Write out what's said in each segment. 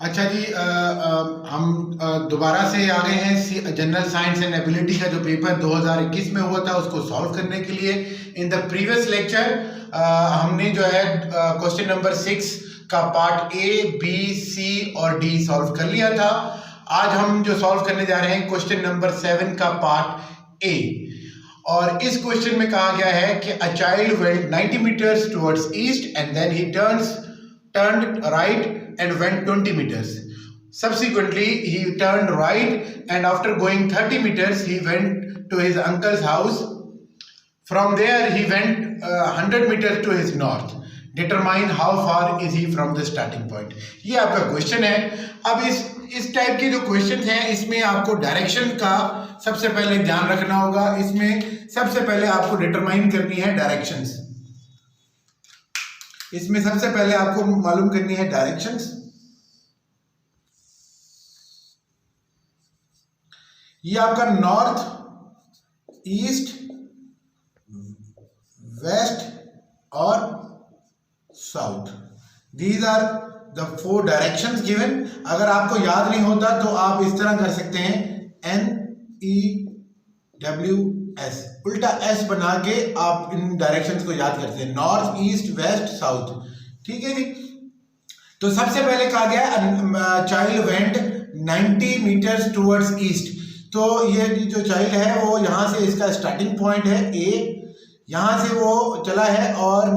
अच्छा जी, हम दोबारा से आ गए हैं जनरल साइंस एंड एबिलिटी का जो पेपर 2021 में हुआ था उसको सॉल्व करने के लिए। इन द प्रीवियस लेक्चर हमने जो है क्वेश्चन नंबर 6 का पार्ट ए बी सी और डी सॉल्व कर लिया था। आज हम जो सॉल्व करने जा रहे हैं क्वेश्चन नंबर 7 का पार्ट ए। और इस क्वेश्चन में कहा गया है कि a child went 90 metres towards east and then he turned right and went 20 meters. Subsequently, he turned right and after going 30 meters, he went to his uncle's house. From there, he went 100 meters to his north. Determine how far is he from the starting point. ये आपका question है। अब इस type के जो question हैं इसमें आपको डायरेक्शन का सबसे पहले ध्यान रखना होगा। इसमें सबसे पहले आपको डिटरमाइन करनी है डायरेक्शंस। इसमें सबसे पहले आपको मालूम करनी है डायरेक्शंस। ये आपका नॉर्थ, ईस्ट, वेस्ट और south, these are the 4 directions given. अगर आपको याद नहीं होता तो आप इस तरह कर सकते हैं, NEWS, उल्टा एस बना के आप इन डायरेक्शंस को याद करते हैं, नॉर्थ, ईस्ट, वेस्ट, साउथ। ठीक है जी। तो सबसे पहले कहा गया child went 90 metres towards east. तो ये जो चाइल्ड है वो यहाँ से, इसका स्टार्टिंग पॉइंट है ए, यहाँ से वो चला है और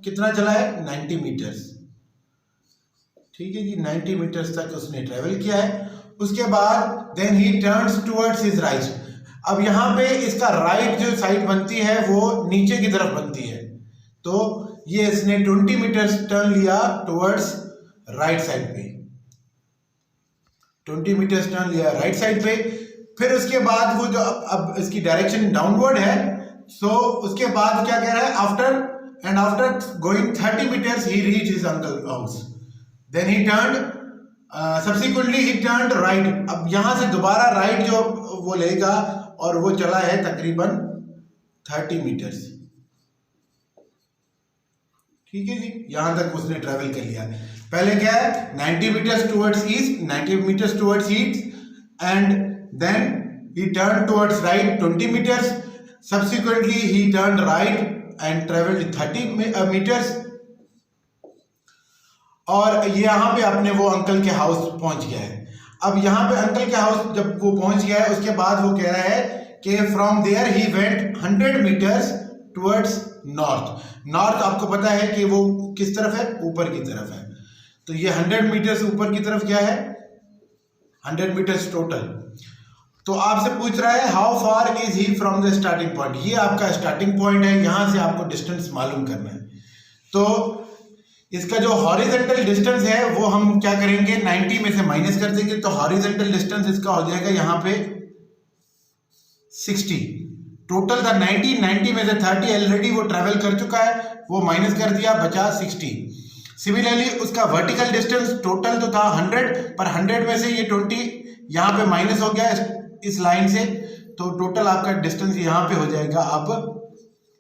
कितना चला है, 90 मीटर्स। ठीक है जी, 90 मीटर्स तक उसने ट्रेवल किया है। उसके बाद then he turns towards his right. अब यहाँ पे इसका राइट जो साइड बनती है वो नीचे की तरफ बनती है, तो ये इसने 20 मीटर्स टर्न लिया टुवर्ड्स राइट साइड पे, 20 मीटर्स टर्न लिया राइट साइड पे। फिर उसके बाद वो जो अब इसकी डायरेक्शन डाउनवर्ड है, सो उसके बाद क्या कह रहा है, after going 30 metres he reach his uncle house, then he turned subsequently he turned right. अब यहां से दोबारा राइट जो वो लेगा और वो चला है तकरीबन 30 मीटर्स। ठीक है जी, यहां तक उसने ट्रेवल कर लिया। पहले क्या है, 90 metres towards east, 90 metres towards east and then he turn towards right 20 metres, subsequently he turn right and travelled 30 metres. और ये यहाँ पे अपने वो अंकल के हाउस पहुंच गया है। अब यहाँ पे अंकल के हाउस जब वो पहुंच गया है, उसके बाद वो कह रहा है कि from there he went 100 metres towards north. North आपको पता है कि वो किस तरफ है, ऊपर की तरफ है। तो ये 100 मीटर्स ऊपर की तरफ क्या है, 100 मीटर्स टोटल। तो आपसे पूछ रहा है how far is he from the starting point. ये आपका स्टार्टिंग पॉइंट है, यहां से आपको डिस्टेंस मालूम करना है। तो इसका जो हॉरिजॉन्टल डिस्टेंस है वो हम क्या करेंगे, 90 में से माइनस कर देंगे, तो हॉरिजॉन्टल डिस्टेंस इसका हो जाएगा यहाँ पे 60। टोटल था 90 में से 30 ऑलरेडी वो ट्रेवल कर चुका है, वो माइनस कर दिया, बचा 60। सिमिलरली उसका वर्टिकल डिस्टेंस टोटल तो था 100, पर 100 में से ये 20 यहाँ पे माइनस हो गया इस लाइन से, तो टोटल आपका डिस्टेंस यहाँ पे हो जाएगा अब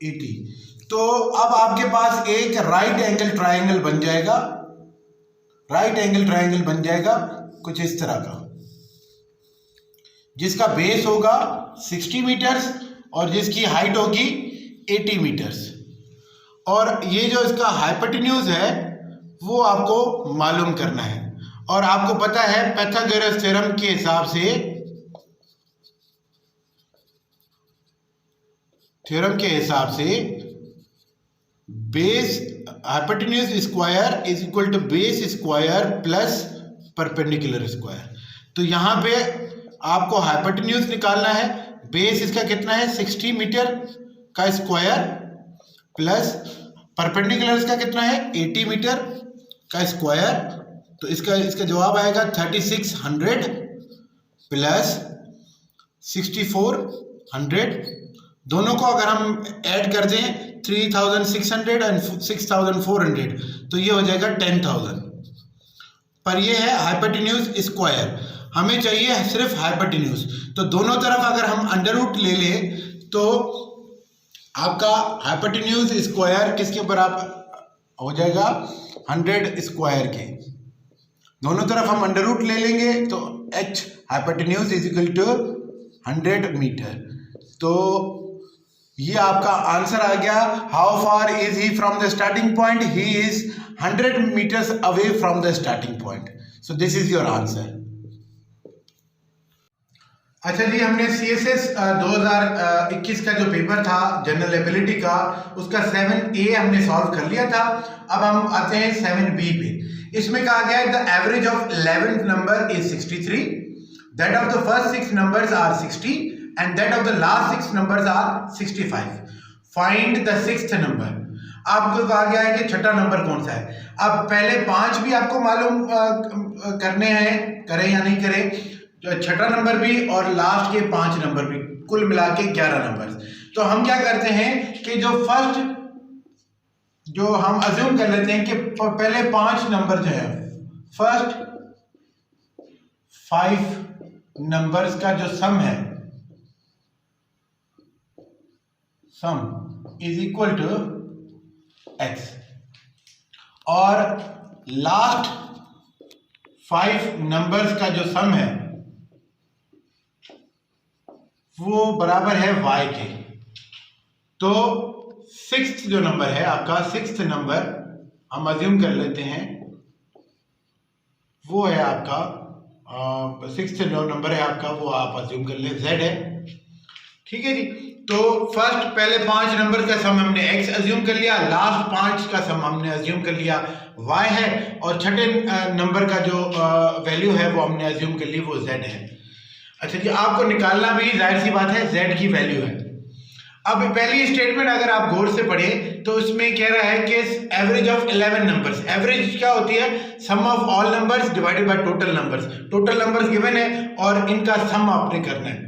80। तो अब आपके पास एक राइट एंगल ट्रायंगल बन जाएगा, राइट एंगल ट्रायंगल बन जाएगा कुछ इस तरह का, जिसका बेस होगा 60 मीटर्स और जिसकी हाइट होगी 80 मीटर्स। और ये जो इसका हाइपोटेन्यूज है वो आपको मालूम करना है। और आपको पता है पाइथागोरस थ्योरम के हिसाब से base hypotenuse square is equal to base square plus perpendicular square. तो यहाँ पे आपको हाइपोटेन्यूज निकालना है, बेस इसका कितना है 60 मीटर का स्क्वायर, प्लस परपेंडिकुलर इसका कितना है 80 मीटर का स्क्वायर। तो इसका जवाब आएगा 3600 प्लस 6400। दोनों को अगर हम ऐड कर दें 3600 एंड 6400, तो ये हो जाएगा 10000। पर ये है हाइपोटेन्यूज स्क्वायर, हमें चाहिए सिर्फ हाइपोटेन्यूज। तो दोनों तरफ अगर हम अंडर रूट ले लें तो आपका हाइपोटेन्यूज स्क्वायर किसके बराबर हो जाएगा, 100 स्क्वायर के। दोनों तरफ हम अंडर रूट ले लेंगे तो h hypotenuse is equal to 100 metre. तो ये आपका आंसर आ गया। How far is he from the starting point? He is 100 metres away from the starting point. So this is your answer. अच्छा जी, हमने CSS 2021 का जो पेपर था जनरल एबिलिटी का, उसका 7A हमने सॉल्व कर लिया था। अब हम आते हैं 7B पे। इसमें कहा गया है the average of 11th number is 63, that of the first 6 numbers are 60 and that of the last 6 numbers are 65। Find the 6th number. आपको कहा गया है कि छठा नंबर कौन सा है। अब पहले 5 भी आपको मालूम करने हैं, करें या नहीं करें, छठा नंबर भी और लास्ट के 5 नंबर भी, कुल मिला के 11 नंबर। तो हम क्या करते हैं कि जो हम अज्यूम कर लेते हैं कि पहले 5 नंबर जो है, फर्स्ट 5 नंबर्स का जो सम है, sum is equal to x, और लास्ट 5 नंबर्स का जो सम है वो बराबर है y के। तो 6th जो नंबर है आपका, 6th नंबर हम अज्यूम कर लेते हैं वो है आपका 6th जो नंबर है आपका वो आप अज्यूम कर ले z है। ठीक है जी। तो फर्स्ट पहले 5 नंबर का सम हमने x अज्यूम कर लिया, लास्ट 5 का सम हमने अज्यूम कर लिया y है, और छठे नंबर का जो वैल्यू है वो हमने अज्यूम कर ली वो z है। अच्छा जी, आपको निकालना भी जाहिर सी बात है z की वैल्यू है। अब पहली स्टेटमेंट अगर आप गौर से पढ़ें तो इसमें कह रहा है कि एवरेज ऑफ 11 नंबर्स। एवरेज क्या होती है? Sum of all numbers divided by total numbers. Total numbers given है और इनका सम आपने करना है।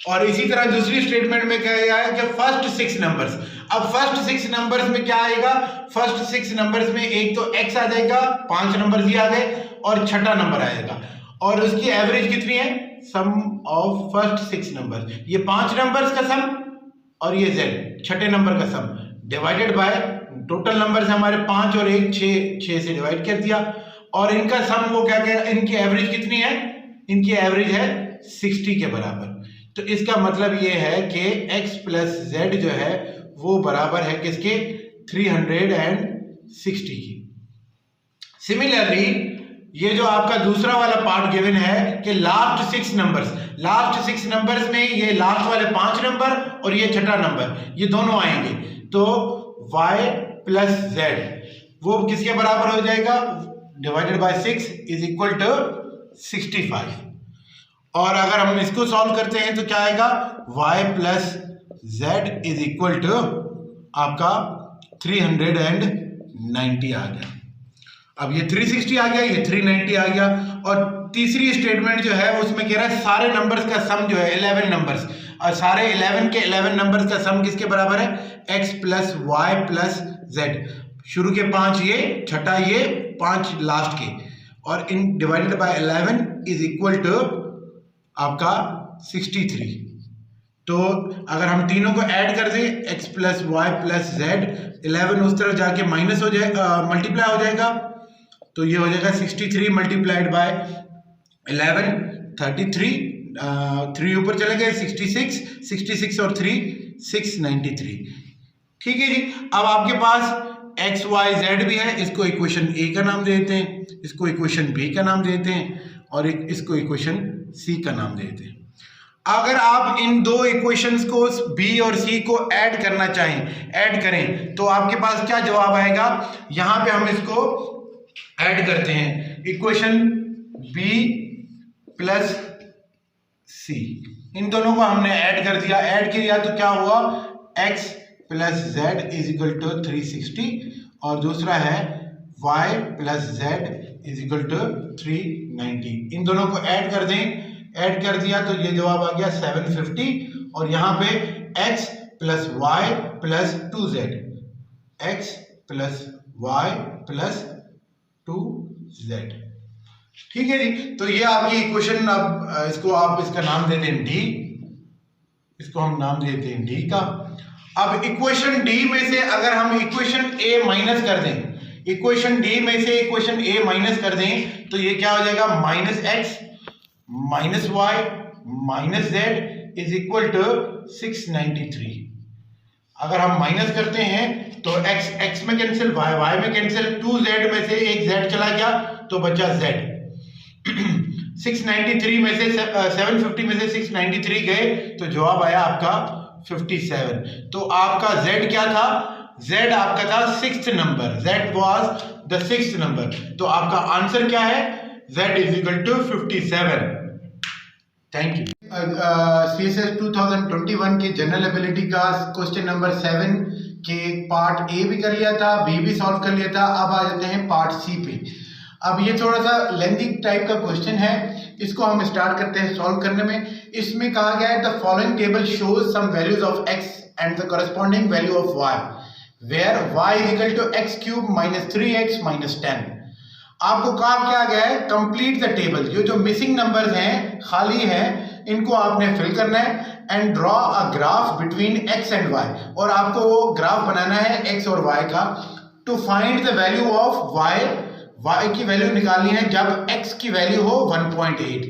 और इसी तरह दूसरी स्टेटमेंट में कहा गया है कि फर्स्ट 6 नंबर्स। अब फर्स्ट 6 नंबर्स में क्या आएगा? फर्स्ट 6 नंबर्स में एक तो x आ जाएगा, 5 नंबर ही आ गए, और छठा नंबर आएगा, और उसकी एवरेज कितनी है? सम ऑफ फर्स्ट 6 नंबर, ये 5 नंबर्स का सम और ये z छठे नंबर का सम, डिवाइडेड बाय टोटल नंबर्स हमारे 5 और 1 6 से डिवाइड कर दिया, और इनका सम वो क्या कह, इनकी एवरेज कितनी है? इनकी एवरेज है 60 के बराबर। तो इसका मतलब ये है कि x प्लस z जो है वो बराबर है किसके? 360 की। सिमिलरली ये जो आपका दूसरा वाला पार्ट गिवन है कि लास्ट 6 नंबर्स में ये लास्ट वाले 5 नंबर और ये छठा नंबर, ये दोनों आएंगे, तो y प्लस z वो किसके बराबर हो जाएगा? Divided by 6 is equal to 65। और अगर हम इसको सॉल्व करते हैं तो क्या आएगा? y plus z is equal to आपका 390 आ गया। अब ये 360 आ गया, ये 390 आ गया। और तीसरी स्टेटमेंट जो है उसमें कह रहा है सारे नंबर्स का सम जो है 11 नंबर्स, और सारे 11 के 11 नंबर्स का सम किसके बराबर है? x plus y plus z। शुरू के 5 ये, छठा ये, 5 लास्ट के, और इन divided by 11 is equal to आपका 63। तो अगर हम तीनों को ऐड कर दें, x plus Y plus Z, 11 उस तरफ जाके माइनस हो जाएगा, मल्टीप्लाई हो जाएगा, तो ये हो जाएगा 63 मल्टीप्लाइड बाय 11 33, 3 ऊपर चले गए 66 और 3 693। ठीक है जी। अब आपके पास एक्स वाई जेड भी है, इसको इक्वेशन ए का नाम देते हैं, इसको इक्वेशन बी का नाम देते हैं, और इसको इक्वेशन सी का नाम देते हैं। अगर आप इन दो इक्वेशंस को बी और सी को ऐड करना चाहें, ऐड करें, तो आपके पास क्या जवाब आएगा? यहां पे हम इसको ऐड करते हैं, इक्वेशन बी प्लस सी, इन दोनों को हमने ऐड कर दिया। ऐड किया तो क्या हुआ? x plus Z is equal to 360, और दूसरा है y plus Z is equal to 390। इन दोनों को ऐड कर दें, ऐड कर दिया तो ये जवाब आ गया 750, और यहाँ पे x plus Y plus 2z, x plus Y plus 2z। ठीक है जी। तो ये आपकी इक्वेशन, अब इसको आप इसका नाम देते हैं डी, इसको हम नाम देते हैं डी का। अब इक्वेशन डी में से अगर हम इक्वेशन ए माइनस कर दें, इक्वेशन डी में से इक्वेशन ए माइनस कर दें तो ये क्या हो जाएगा, minus X minus Y minus Z is equal to 693। अगर हम माइनस करते हैं तो x x में कैंसिल, y y में कैंसिल, 2z में से एक z चला गया तो बचा z। 693 में से 750 में से 693 गए तो जवाब आया आपका 57। तो आपका z क्या था, z आपका था 6th number, z was the 6th number. तो आपका आंसर क्या है, z is equal to 57। Thank you. CSS 2021 के जनरल एबिलिटी का क्वेश्चन नंबर 7 के पार्ट ए भी कर लिया था, बी भी सॉल्व कर लिया था। अब आ जाते हैं पार्ट सी पे। अब ये थोड़ा सा लेंथी टाइप का क्वेश्चन है, इसको हम स्टार्ट करते हैं सॉल्व करने में। इसमें कहा गया है the following table shows some values of x and the corresponding value of y where y is equal to x cube minus 3x minus 10। आपको कहा क्या गया है, कंप्लीट द टेबल। ये जो मिसिंग नंबर्स हैं, खाली हैं, इनको आपने फिल करना है and draw a graph between x and y। और आपको वो ग्राफ बनाना है x और y का। To find the value of y की वैल्यू निकालनी है जब x की वैल्यू हो 1.8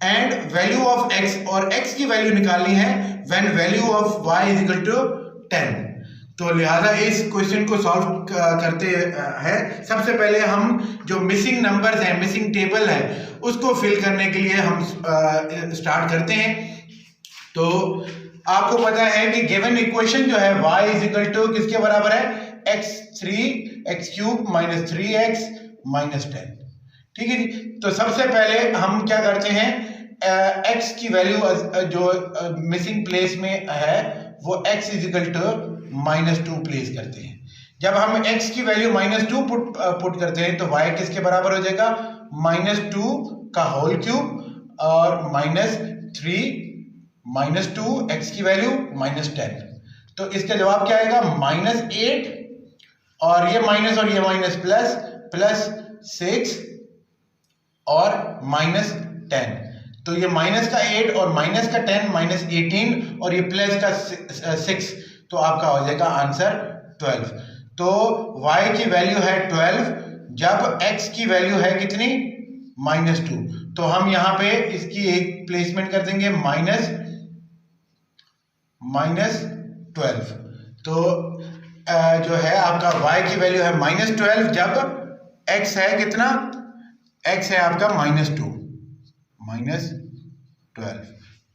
एंड वैल्यू ऑफ x, और x की वैल्यू निकालनी है when value of y is equal to 10। तो लिहाजा इस क्वेश्चन को सॉल्व करते हैं। सबसे पहले हम जो मिसिंग नंबर्स हैं, मिसिंग टेबल है, उसको फिल करने के लिए हम स्टार्ट करते हैं। तो आपको पता है कि गिवन इक्वेशन जो है y इज इक्वल टू किसके बराबर है, x cube minus 3x minus 10। ठीक है जी। तो सबसे पहले हम क्या करते हैं, x की वैल्यू जो मिसिंग प्लेस में है वो x is equal to -2 place करते हैं। जब हम x की वैल्यू -2 पुट करते हैं तो y किसके बराबर हो जाएगा, -2 का होल क्यूब और -3 -2 x की वैल्यू -10। तो इसका जवाब क्या आएगा, -8 और ये माइनस और ये माइनस प्लस 6 और -10। तो ये माइनस का 8 और माइनस का 10 -18 और ये प्लस का 6, तो आपका हो जाएगा आंसर 12। तो y की वैल्यू है 12 जब x की वैल्यू है कितनी, -2। तो हम यहां पे इसकी एक प्लेसमेंट कर देंगे -12। तो जो है आपका y की वैल्यू है -12 जब x है कितना, x है आपका -2, -12।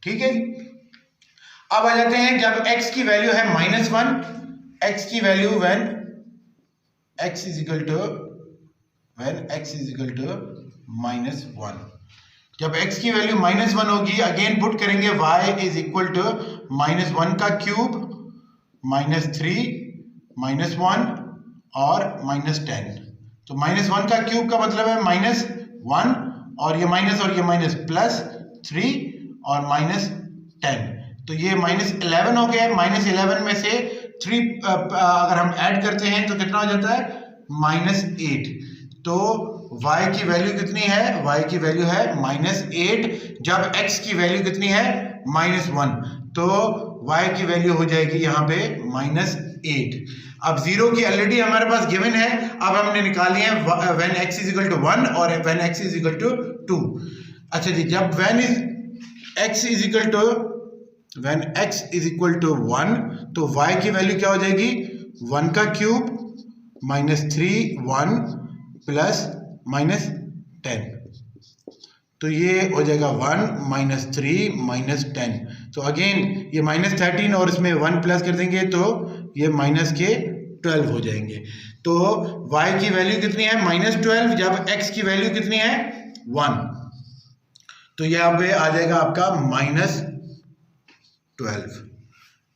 ठीक है। अब आ जाते हैं जब x की वैल्यू है -1, x की value when x is equal to -1। जब x की वैल्यू -1 होगी, अगेन पुट करेंगे y इज इक्वल टू -1 का क्यूब -3 -1 और -10। तो -1 का क्यूब का मतलब है -1 और ये माइनस प्लस 3 और -10। तो ये -11 हो गया। -11 में से 3 अगर हम ऐड करते हैं तो कितना हो जाता है, -8। तो y की वैल्यू कितनी है, y की वैल्यू है -8 जब x की वैल्यू कितनी है, -1। तो y की वैल्यू हो जाएगी यहाँ पे -8। अब 0 की ऑलरेडी हमारे पास गिवन है, अब हमने निकाली है when x is equal to 1 और when x is equal to 2। अच्छा जी, जब when x is equal to 1 तो y की वैल्यू क्या हो जाएगी, 1 का क्यूब -3 1 प्लस -10। तो ये हो जाएगा 1 -3 -10। तो अगेन ये -13 और इसमें 1 प्लस कर देंगे तो ये -12 हो जाएंगे। तो y की वैल्यू कितनी है, -12 जब x की वैल्यू कितनी है, 1। तो यहाँ पे आ जाएगा आपका -12।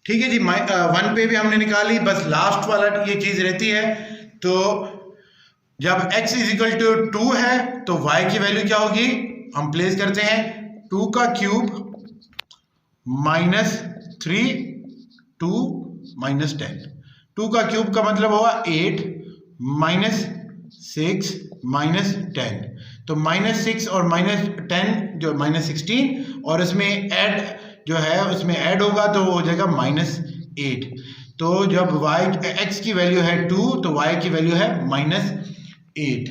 ठीक है जी। 1 पे भी हमने निकाली, बस लास्ट वाला ये चीज रहती है। तो जब x इज इक्वल टू 2 है तो y की वैल्यू क्या होगी, हम प्लेस करते हैं 2 का क्यूब -3 2 -10। 2 का क्यूब का मतलब होगा 8 -6 -10। तो -6 और -10 जो -16 और इसमें ऐड जो है उसमें ऐड होगा तो वो हो जाएगा -8। तो जब x की वैल्यू है 2 तो y की वैल्यू है -8।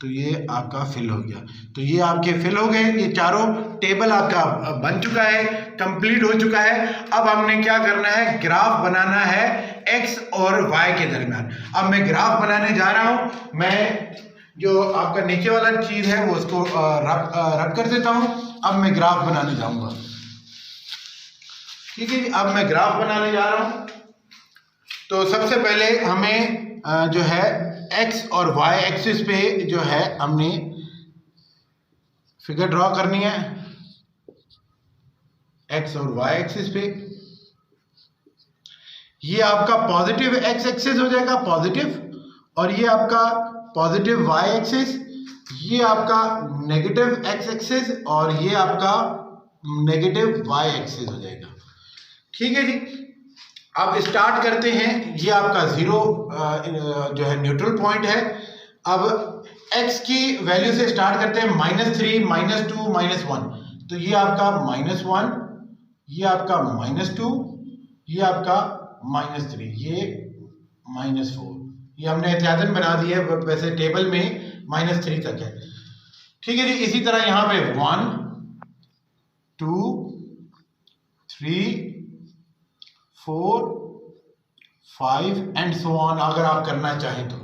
तो ये आपका फिल हो गया। तो ये आपके फिल हो गए, ये चारों टेबल आपका बन चुका है, कंप्लीट हो चुका है। अब हमने क्या करना है, ग्राफ बनाना है x और y के दरमियान। अब मैं ग्राफ बनाने जा रहा हूं। मैं जो आपका नीचे वाला चीज है वो उसको रब कर देता हूं। अब मैं ग्राफ बनाने जाऊंगा। ठीक है जी, अब मैं ग्राफ बनाने जा रहा हूं। तो सबसे पहले हमें जो है x और y एक्सिस पे जो है हमने फिगर ड्रॉ करनी है। x और y एक्सिस पे ये आपका पॉजिटिव x एक्सिस हो जाएगा, पॉजिटिव, और ये आपका पॉजिटिव y एक्सिस, ये आपका नेगेटिव x एक्सिस और ये आपका नेगेटिव y एक्सिस हो जाएगा। ठीक है जी, अब स्टार्ट करते हैं। ये आपका जीरो जो है न्यूट्रल पॉइंट है। अब x की वैल्यू से स्टार्ट करते हैं, -3, -2, -1। तो ये आपका -1, ये आपका -2, ये आपका -3, ये -4। ये हमने एहतियातन बना दिया है, वैसे टेबल में -3 तक है। ठीक है जी, इसी तरह यहाँ पे 1, 2, 3, 4, 5 एंड सो ऑन, अगर आप करना चाहें तो।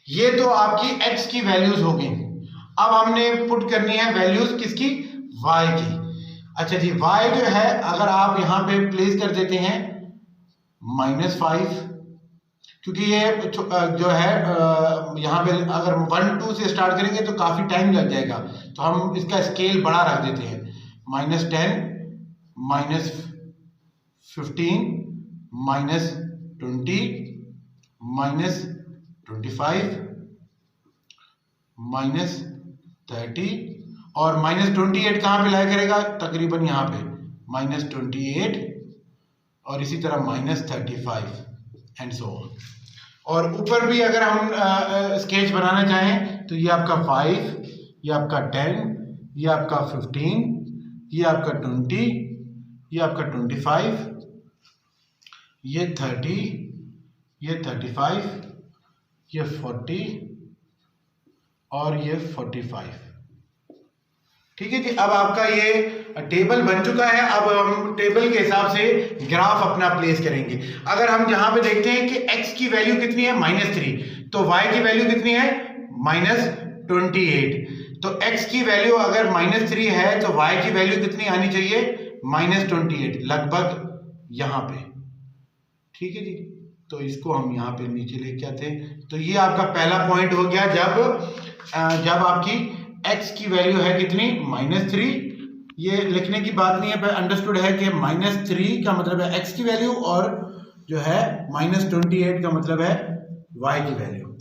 ये तो आपकी x की वैल्यूज हो गई। अब हमने पुट करनी है वैल्यूज किसकी, y की। अच्छा जी, y जो है अगर आप यहां पे प्लेस कर देते हैं -5, क्योंकि ये जो है यहाँ पे अगर 1, 2 से स्टार्ट करेंगे तो काफी टाइम लग जाएगा, तो हम इसका स्केल बड़ा रख देते हैं। -10, -15, -20, -25, -30 और -28 कहाँ पे लाया करेगा, तकरीबन यहाँ पे -28 और इसी तरह -35 एंड सो ऑन। और ऊपर भी अगर हम स्केच बनाना चाहें तो ये आपका 5, ये आपका 10, ये आपका 15, ये आपका 20, ये आपका 25, ये 30, ये 35, ये 40 और ये 45। ठीक है जी, अब आपका ये टेबल बन चुका है। अब हम टेबल के हिसाब से ग्राफ अपना प्लेस करेंगे। अगर हम यहाँ पे देखते हैं कि x की वैल्यू कितनी है, -3, तो y की वैल्यू कितनी है, -28। तो x की वैल्यू अगर -3 है तो y की वैल्यू कितनी आनी चाहिए, -28, लगभग यहाँ पे। ठीक है जी, तो इसको हम यहाँ पे नीचे लेके आते हैं। तो ये आपका पहला पॉइंट हो गया, जब आपकी x की वैल्यू है कितनी, -3। ये लिखने की बात नहीं है, अंडरस्टूड है कि -3 का मतलब है x की वैल्यू और जो है -28 का मतलब है y की वैल्यू।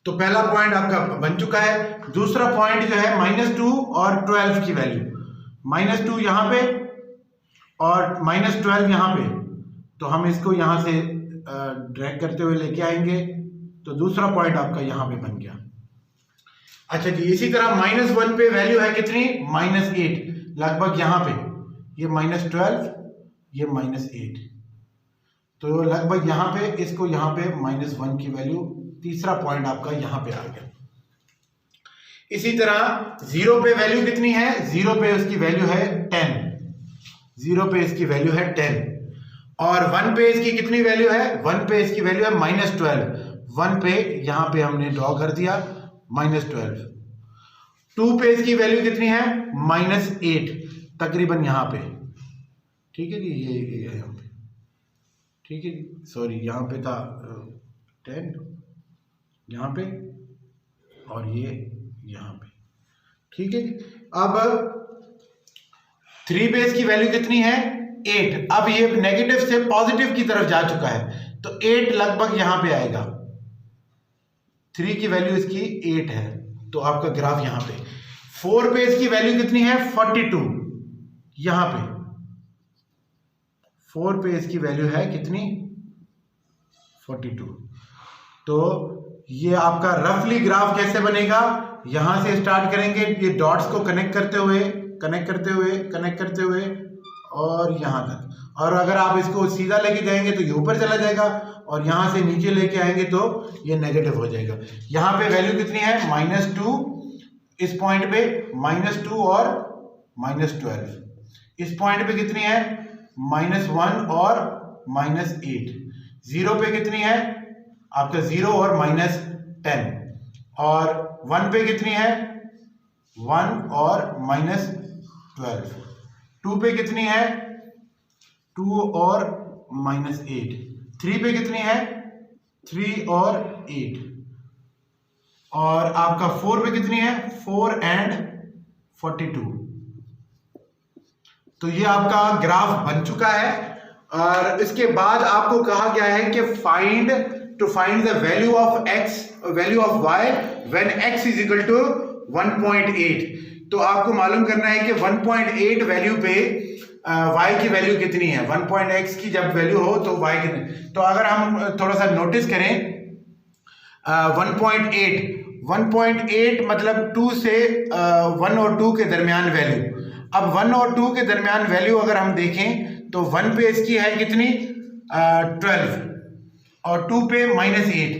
तो पहला पॉइंट आपका बन चुका है। दूसरा पॉइंट जो है -2 और 12 की वैल्यू, -2 यहाँ पे और -12 यहाँ पे। तो हम इसको यहाँ से ड्रैग करते हुए लेके आएंगे, तो दूसरा पॉइंट आपका यहाँ पे बन गया। अच्छा जी, इसी तरह -1 पे वैल्यू है कितनी, -8, लगभग यहाँ पे ये -12, ये -8, तो लगभग यहाँ पे इसको यहाँ पे -1 की वैल्यू, तीसरा पॉइंट आपका यहाँ पे आ गया। इसी तरह 0 पे वैल्यू कितनी है, 0 पे उसकी वैल्यू है 10, 0 पे इसकी वैल्यू है 10। और 1 पे इसकी कितनी वैल्यू है, 1 पे इसकी वैल्यू है -12, 1 पे यहाँ पे हमने ड्रॉ कर दिया -12। 2 पे इसकी वैल्यू कितनी है, -8, तकरीबन यहाँ पे। ठीक है जी, ये यहाँ पे, ठीक है जी, सॉरी यहाँ पे था 10 यहाँ पे और ये यहाँ पे। ठीक है जी, अब 3 पे इसकी वैल्यू कितनी है, 8। अब ये नेगेटिव से पॉजिटिव की तरफ जा चुका है, तो 8 लगभग यहां पे आएगा। 3 की वैल्यू इसकी 8 है, तो आपका ग्राफ यहां पे। 4 पे इसकी वैल्यू कितनी है, 42, यहां पे 4 पे इसकी वैल्यू है कितनी, 42। तो ये आपका रफली ग्राफ कैसे बनेगा, यहां से स्टार्ट करेंगे, ये डॉट्स को कनेक्ट करते हुए और यहां तक, और अगर आप इसको सीधा लेके जाएंगे तो ये ऊपर चला जाएगा, और यहाँ से नीचे लेके आएंगे तो ये नेगेटिव हो जाएगा। यहाँ पे वैल्यू कितनी है -2, इस पॉइंट पे -2 और -12, इस पॉइंट पे कितनी है -1 और -8, 0 पे कितनी है आपका 0 और -10, और 1 पे कितनी है 1 और -12, 2 पे कितनी है 2 और -8, 3 पे कितनी है 3 और 8, और आपका 4 पे कितनी है 4 and 42। तो ये आपका ग्राफ बन चुका है, और इसके बाद आपको कहा गया है कि find the value of x, value of y when x is equal to 1.8। तो आपको मालूम करना है कि 1.8 वैल्यू पे y की वैल्यू कितनी है, 1.x की जब वैल्यू हो तो y कितनी। तो अगर हम थोड़ा सा नोटिस करें 1.8 मतलब 2 से 1 और 2 के दरमियान वैल्यू। अब 1 और 2 के दरमियान वैल्यू अगर हम देखें तो 1 पे इसकी है कितनी 12 और 2 पे -8,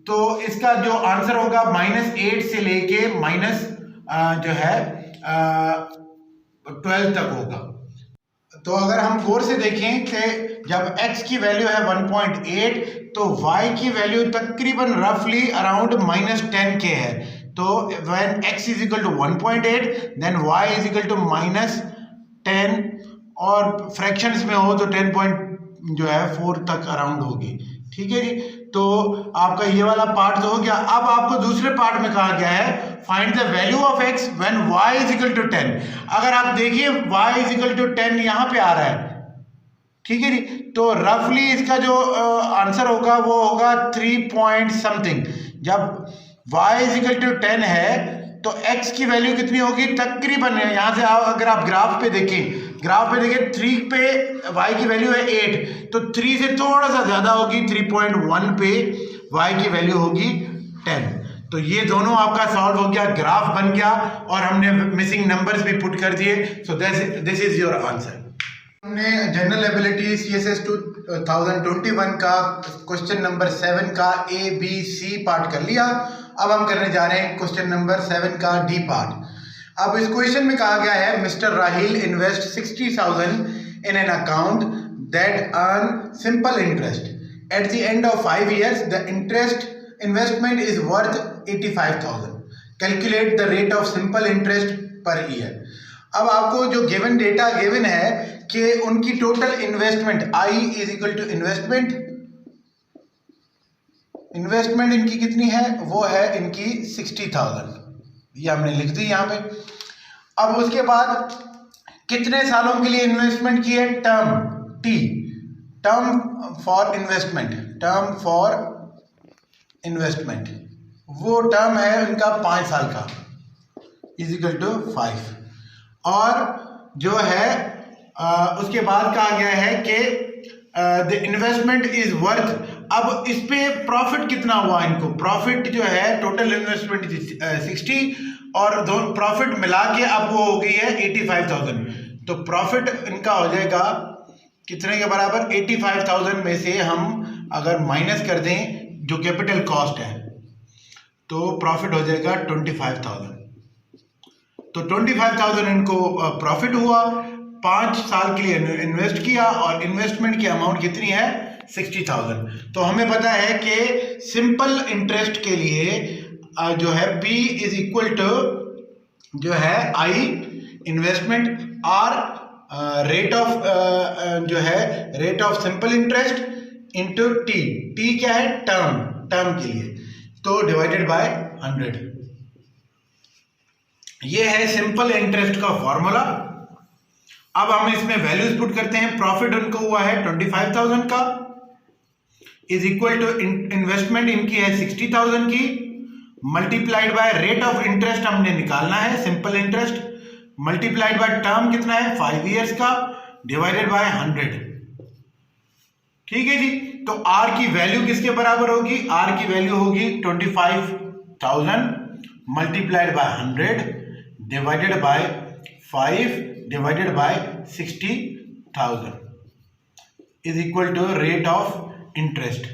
तो इसका जो आंसर होगा -8 से लेके जो है 12 तक होगा। तो अगर हम गौर से देखें कि जब x की वैल्यू है 1.8 तो y की वैल्यू तकरीबन रफली अराउंड -10 के है। तो when x is equal to 1.8 then y is equal to -10, और फ्रैक्शंस में हो तो 10.4 तक अराउंड होगी। ठीक है जी, तो आपका ये वाला पार्ट तो हो गया। अब आपको दूसरे पार्ट में कहा गया है find the value of x when y is equal to 10। अगर आप देखिए y इज इक्वल टू 10 यहाँ पे आ रहा है, ठीक है जी, तो रफली इसका जो आंसर होगा वो होगा 3 पॉइंट समथिंग। जब y इज इक्वल टू 10 है तो x की वैल्यू कितनी होगी तकरीबन, यहाँ से अगर आप ग्राफ पे देखें 3 पे y की वैल्यू है 8, तो 3 से थोड़ा सा ज्यादा होगी, 3.1 पे y की वैल्यू होगी 10। तो ये दोनों आपका सॉल्व हो गया, ग्राफ बन गया, और हमने मिसिंग नंबर्स भी पुट कर दिए। सो दिस इज योर आंसर। हमने जनरल एबिलिटी CSS 2021 का क्वेश्चन नंबर 7 का ABC पार्ट कर लिया। अब हम करने जा रहे हैं क्वेश्चन नंबर 7 का D पार्ट। अब इस क्वेश्चन में कहा गया है Mister Rahil invest 60,000 in an account that earn simple interest. At the end of 5 years the interest investment is worth 85,000। Calculate the rate of simple interest per year. अब आपको जो गिवन डेटा गिवन है कि उनकी total investment I is equal to investment इनकी कितनी है, वो है इनकी 60,000, ये हमने लिख दी यहाँ पे। अब उसके बाद कितने सालों के लिए इन्वेस्टमेंट की है, टर्म फॉर इन्वेस्टमेंट, वो टर्म है उनका 5 साल का, इज इक्वल टू 5। और जो है उसके बाद कहा गया है कि द इन्वेस्टमेंट इज वर्थ। अब इस पे प्रॉफिट कितना हुआ इनको, प्रॉफिट जो है टोटल इन्वेस्टमेंट 60 और दो प्रॉफिट मिला के अब वो हो गई है 85,000। तो प्रॉफिट इनका हो जाएगा कितने के बराबर, 85,000 में से हम अगर माइनस कर दें जो कैपिटल कॉस्ट है तो प्रॉफिट हो जाएगा 25,000। तो 25,000 इनको प्रॉफिट हुआ, 5 साल के लिए इन्वेस्ट किया, और इन्वेस्टमेंट की अमाउंट कितनी है 60,000। तो हमें पता है कि सिंपल इंटरेस्ट के लिए जो है P इज इक्वल टू जो है I investment R rate of simple interest into T क्या है टर्म के लिए, तो डिवाइडेड बाय 100। ये है सिंपल इंटरेस्ट का फॉर्मूला। अब हम इसमें वैल्यूज पुट करते हैं। प्रॉफिट उनको हुआ है 25,000 का, इज इक्वल टू इन्वेस्टमेंट इनकी है 60,000 की, multiplied by rate of interest हमने निकालना है, simple interest, multiplied by term कितना है 5 years का, डिवाइडेड बाय 100। ठीक है जी, तो R की वैल्यू किसके बराबर होगी, R की वैल्यू होगी 25,000 multiplied by 100 divided by 5 divided by 60,000। Is equal to rate of interest.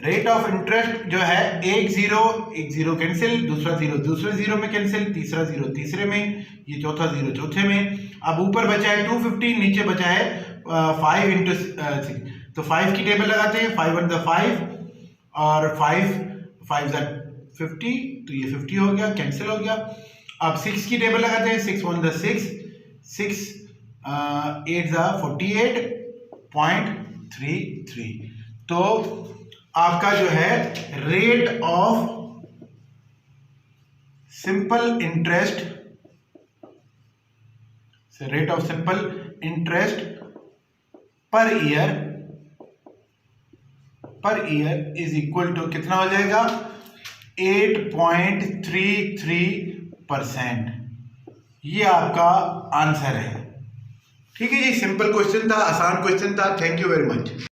Rate of interest जो है एक जीरो कैंसिल, दूसरे जीरो में कैंसिल, तीसरा जीरो तीसरे में, ये चौथा जीरो चौथे में। अब ऊपर बचा है 250, नीचे बचा है 5 इंटू 6। तो 5 की टेबल लगाते हैं, 5 1 द 5 और 5 5 द 50, तो ये 50 हो गया, कैंसिल हो गया। अब 6 की टेबल लगाते हैं, 6 1 द 6, 6 8 द 48.33। तो आपका जो है rate of simple interest, rate of simple interest per year is equal to कितना हो जाएगा, 8.33%। ये आपका आंसर है। ठीक है जी, सिंपल क्वेश्चन था, आसान क्वेश्चन था। Thank you very much.